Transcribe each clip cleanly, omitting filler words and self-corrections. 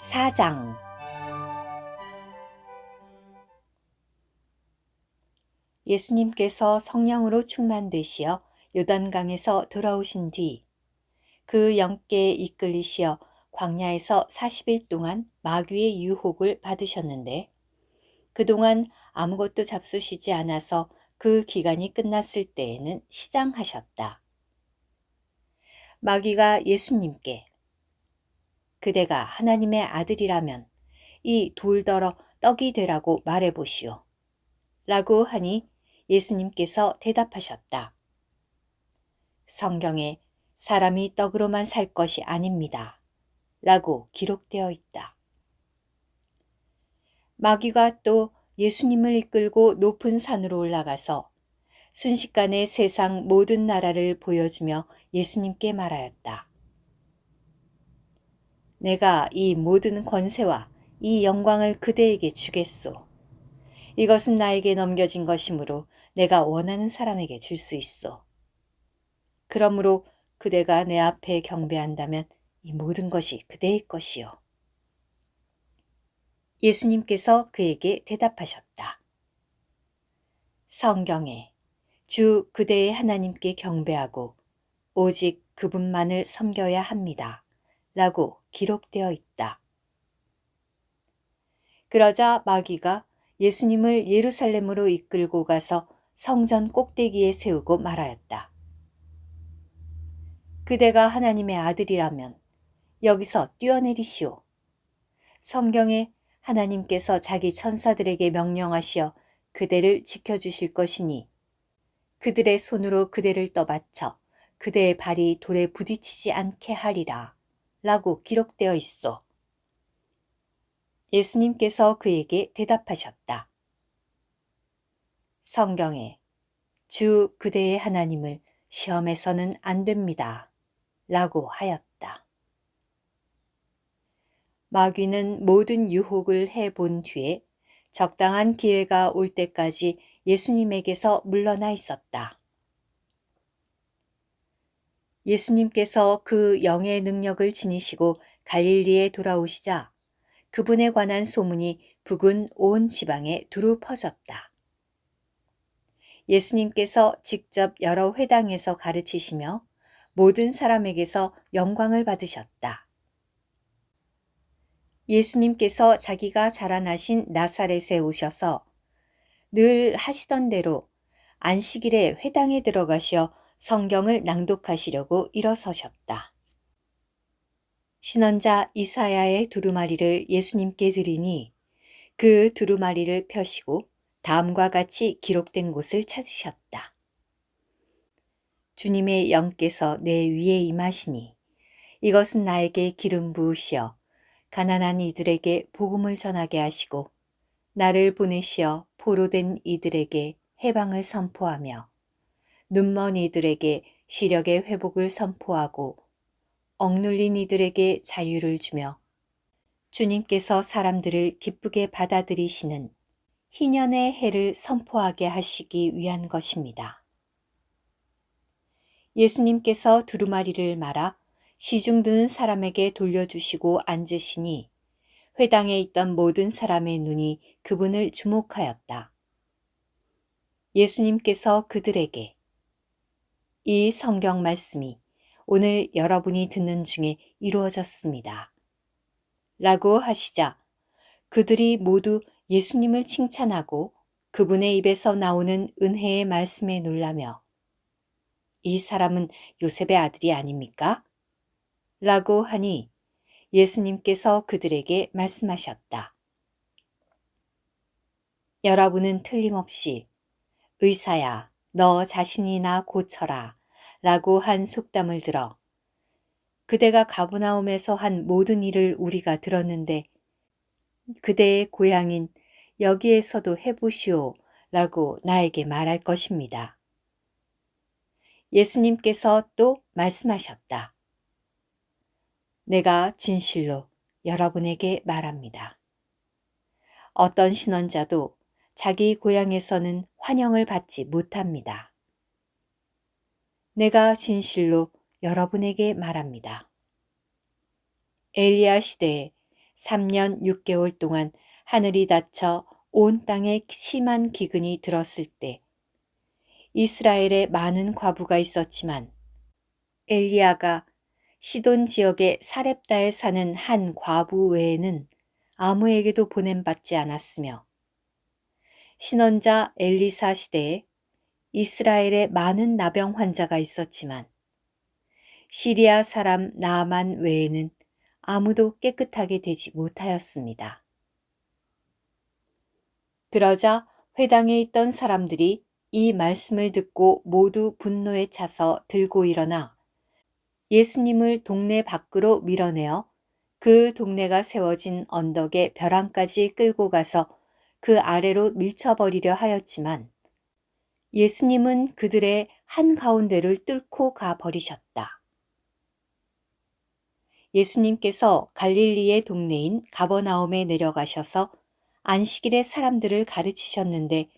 4장. 예수님께서 성령으로 충만되시어 요단강에서 돌아오신 뒤 그 영께 이끌리시어 광야에서 40일 동안 마귀의 유혹을 받으셨는데 그동안 아무것도 잡수시지 않아서 그 기간이 끝났을 때에는 시장하셨다. 마귀가 예수님께 그대가 하나님의 아들이라면 이 돌더러 떡이 되라고 말해보시오 라고 하니 예수님께서 대답하셨다. 성경에 사람이 떡으로만 살 것이 아닙니다 라고 기록되어 있다. 마귀가 또 예수님을 이끌고 높은 산으로 올라가서 순식간에 세상 모든 나라를 보여주며 예수님께 말하였다. 내가 이 모든 권세와 이 영광을 그대에게 주겠소. 이것은 나에게 넘겨진 것이므로 내가 원하는 사람에게 줄 수 있어. 그러므로 그대가 내 앞에 경배한다면 이 모든 것이 그대의 것이요. 예수님께서 그에게 대답하셨다. 성경에 주 그대의 하나님께 경배하고 오직 그분만을 섬겨야 합니다. 라고 기록되어 있다. 그러자 마귀가 예수님을 예루살렘으로 이끌고 가서 성전 꼭대기에 세우고 말하였다. 그대가 하나님의 아들이라면 여기서 뛰어내리시오. 성경에 하나님께서 자기 천사들에게 명령하시어 그대를 지켜주실 것이니 그들의 손으로 그대를 떠받쳐 그대의 발이 돌에 부딪히지 않게 하리라 라고 기록되어 있어. 예수님께서 그에게 대답하셨다. 성경에 주 그대의 하나님을 시험해서는 안 됩니다 라고 하였다. 마귀는 모든 유혹을 해본 뒤에 적당한 기회가 올 때까지 예수님에게서 물러나 있었다. 예수님께서 그 영의 능력을 지니시고 갈릴리에 돌아오시자 그분에 관한 소문이 북은 온 지방에 두루 퍼졌다. 예수님께서 직접 여러 회당에서 가르치시며 모든 사람에게서 영광을 받으셨다. 예수님께서 자기가 자라나신 나사렛에 오셔서 늘 하시던 대로 안식일에 회당에 들어가셔 성경을 낭독하시려고 일어서셨다. 신원자 이사야의 두루마리를 예수님께 드리니 그 두루마리를 펴시고 다음과 같이 기록된 곳을 찾으셨다. 주님의 영께서 내 위에 임하시니 이것은 나에게 기름 부으시어 가난한 이들에게 복음을 전하게 하시고 나를 보내시어 포로된 이들에게 해방을 선포하며 눈먼 이들에게 시력의 회복을 선포하고 억눌린 이들에게 자유를 주며 주님께서 사람들을 기쁘게 받아들이시는 희년의 해를 선포하게 하시기 위한 것입니다. 예수님께서 두루마리를 말아 시중 드는 사람에게 돌려주시고 앉으시니 회당에 있던 모든 사람의 눈이 그분을 주목하였다. 예수님께서 그들에게 이 성경 말씀이 오늘 여러분이 듣는 중에 이루어졌습니다. 라고 하시자 그들이 모두 예수님을 칭찬하고 그분의 입에서 나오는 은혜의 말씀에 놀라며 이 사람은 요셉의 아들이 아닙니까? 라고 하니 예수님께서 그들에게 말씀하셨다. 여러분은 틀림없이 의사야, 너 자신이나 고쳐라 라고 한 속담을 들어 그대가 가브나움에서 한 모든 일을 우리가 들었는데 그대의 고향인 여기에서도 해보시오 라고 나에게 말할 것입니다. 예수님께서 또 말씀하셨다. 내가 진실로 여러분에게 말합니다. 어떤 신원자도 자기 고향에서는 환영을 받지 못합니다. 내가 진실로 여러분에게 말합니다. 엘리야 시대에 3년 6개월 동안 하늘이 닫혀 온 땅에 심한 기근이 들었을 때 이스라엘에 많은 과부가 있었지만 엘리야가 시돈 지역의 사렙다에 사는 한 과부 외에는 아무에게도 보냄받지 않았으며 신원자 엘리사 시대에 이스라엘에 많은 나병 환자가 있었지만 시리아 사람 나아만 외에는 아무도 깨끗하게 되지 못하였습니다. 그러자 회당에 있던 사람들이 이 말씀을 듣고 모두 분노에 차서 들고 일어나 예수님을 동네 밖으로 밀어내어 그 동네가 세워진 언덕의 벼랑까지 끌고 가서 그 아래로 밀쳐버리려 하였지만 예수님은 그들의 한가운데를 뚫고 가 버리셨다. 예수님께서 갈릴리의 동네인 가버나움에 내려가셔서 안식일에 사람들을 가르치셨는데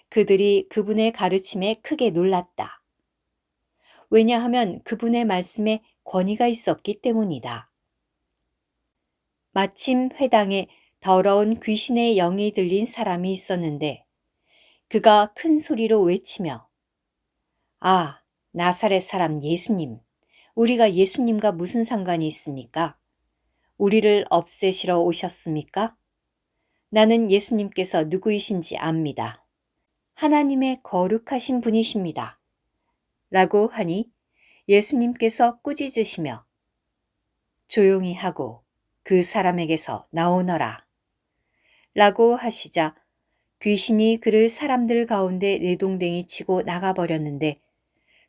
그들이 그분의 가르침에 크게 놀랐다. 왜냐하면 그분의 말씀에 권위가 있었기 때문이다. 마침 회당에 더러운 귀신의 영이 들린 사람이 있었는데 그가 큰 소리로 외치며 아, 나사렛 사람 예수님, 우리가 예수님과 무슨 상관이 있습니까? 우리를 없애시러 오셨습니까? 나는 예수님께서 누구이신지 압니다. 하나님의 거룩하신 분이십니다. 라고 하니 예수님께서 꾸짖으시며 조용히 하고 그 사람에게서 나오너라. 라고 하시자 귀신이 그를 사람들 가운데 내동댕이 치고 나가버렸는데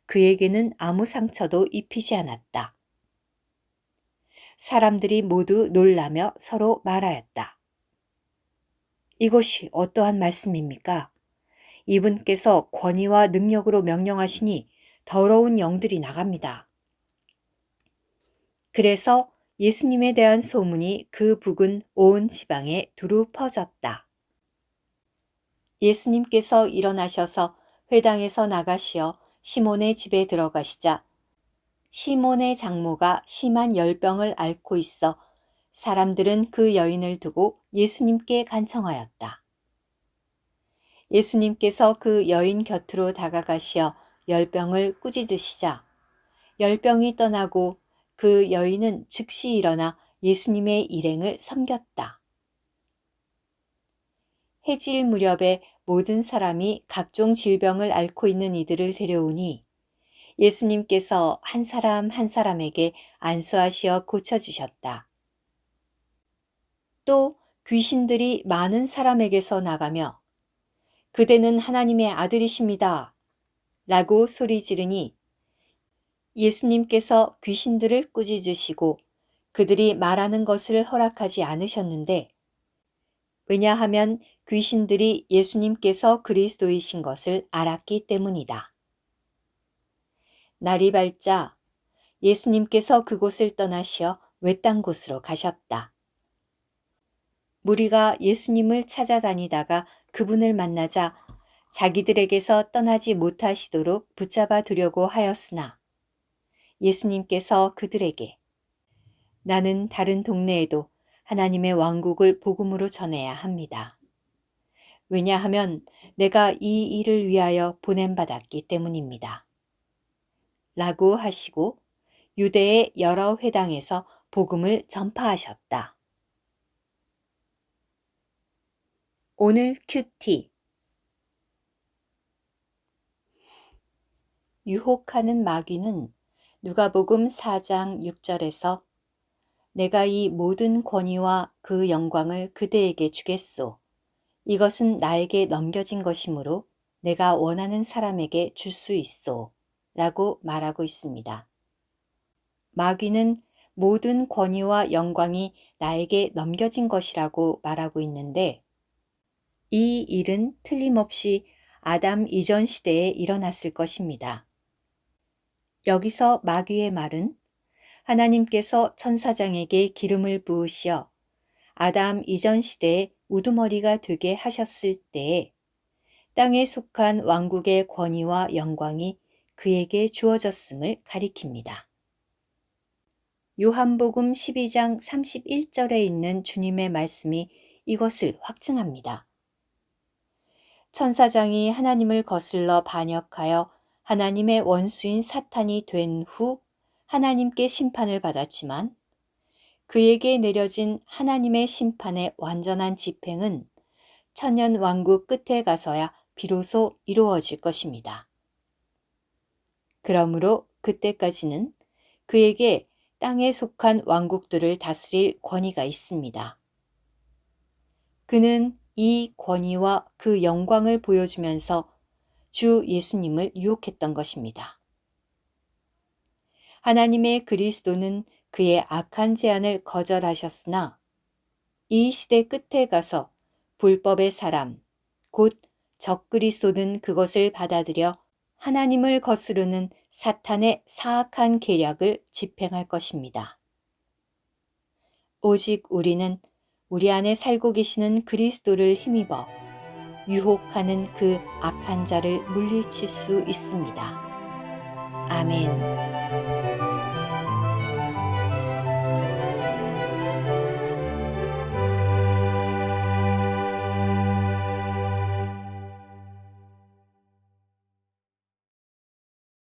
그에게는 아무 상처도 입히지 않았다. 사람들이 모두 놀라며 서로 말하였다. 이것이 어떠한 말씀입니까? 이분께서 권위와 능력으로 명령하시니 더러운 영들이 나갑니다. 그래서 예수님에 대한 소문이 그 북은 온 지방에 두루 퍼졌다. 예수님께서 일어나셔서 회당에서 나가시어 시몬의 집에 들어가시자 시몬의 장모가 심한 열병을 앓고 있어 사람들은 그 여인을 두고 예수님께 간청하였다. 예수님께서 그 여인 곁으로 다가가시어 열병을 꾸짖으시자 열병이 떠나고 그 여인은 즉시 일어나 예수님의 일행을 섬겼다. 해질 무렵에 모든 사람이 각종 질병을 앓고 있는 이들을 데려오니 예수님께서 한 사람 한 사람에게 안수하시어 고쳐주셨다. 또 귀신들이 많은 사람에게서 나가며 그대는 하나님의 아들이십니다. 라고 소리 지르니 예수님께서 귀신들을 꾸짖으시고 그들이 말하는 것을 허락하지 않으셨는데 왜냐하면 귀신들이 예수님께서 그리스도이신 것을 알았기 때문이다. 날이 밝자 예수님께서 그곳을 떠나시어 외딴 곳으로 가셨다. 무리가 예수님을 찾아다니다가 그분을 만나자 자기들에게서 떠나지 못하시도록 붙잡아 두려고 하였으나 예수님께서 그들에게 나는 다른 동네에도 하나님의 왕국을 복음으로 전해야 합니다. 왜냐하면 내가 이 일을 위하여 보냄받았기 때문입니다. 라고 하시고 유대의 여러 회당에서 복음을 전파하셨다. 오늘 큐티 유혹하는 마귀는 누가복음 4장 6절에서 내가 이 모든 권위와 그 영광을 그대에게 주겠소. 이것은 나에게 넘겨진 것이므로 내가 원하는 사람에게 줄 수 있소. 라고 말하고 있습니다. 마귀는 모든 권위와 영광이 나에게 넘겨진 것이라고 말하고 있는데 이 일은 틀림없이 아담 이전 시대에 일어났을 것입니다. 여기서 마귀의 말은 하나님께서 천사장에게 기름을 부으시어 아담 이전 시대에 우두머리가 되게 하셨을 때에 땅에 속한 왕국의 권위와 영광이 그에게 주어졌음을 가리킵니다. 요한복음 12장 31절에 있는 주님의 말씀이 이것을 확증합니다. 천사장이 하나님을 거슬러 반역하여 하나님의 원수인 사탄이 된 후 하나님께 심판을 받았지만 그에게 내려진 하나님의 심판의 완전한 집행은 천년 왕국 끝에 가서야 비로소 이루어질 것입니다. 그러므로 그때까지는 그에게 땅에 속한 왕국들을 다스릴 권위가 있습니다. 그는 이 권위와 그 영광을 보여주면서 주 예수님을 유혹했던 것입니다. 하나님의 그리스도는 그의 악한 제안을 거절하셨으나 이 시대 끝에 가서 불법의 사람, 곧 적그리스도는 그것을 받아들여 하나님을 거스르는 사탄의 사악한 계략을 집행할 것입니다. 오직 우리는 우리 안에 살고 계시는 그리스도를 힘입어 유혹하는 그 악한 자를 물리칠 수 있습니다. 아멘.